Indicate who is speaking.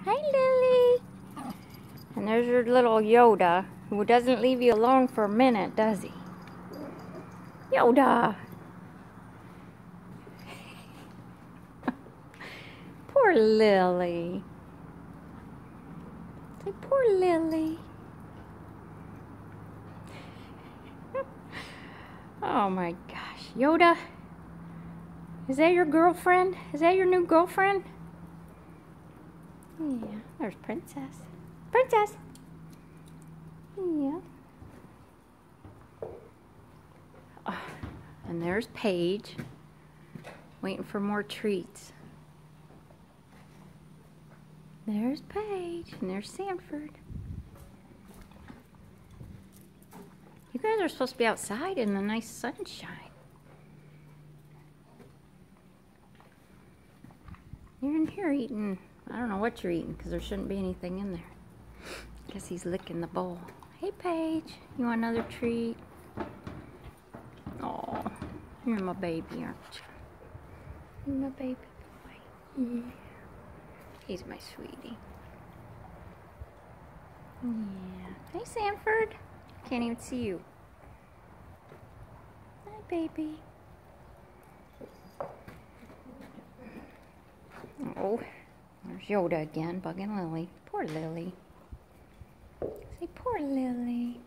Speaker 1: Hi, Lily. And there's your little Yoda, who doesn't leave you alone for a minute, does he? Yoda. Poor Lily. Say, poor Lily. Oh my gosh. Yoda, is that your girlfriend? Is that your new girlfriend? Yeah, there's Princess. Princess! Yeah. Oh, and there's Paige, waiting for more treats. There's Paige, and there's Sanford. You guys are supposed to be outside in the nice sunshine. You're in here eating, I don't know what you're eating, because there shouldn't be anything in there. Guess he's licking the bowl. Hey, Paige, you want another treat? Oh, you're my baby, aren't you? You're my baby boy. Yeah. He's my sweetie. Yeah. Hey, Sanford. Can't even see you. Hi, baby. Oh, there's Yoda again, bugging Lily. Poor Lily. Say, poor Lily.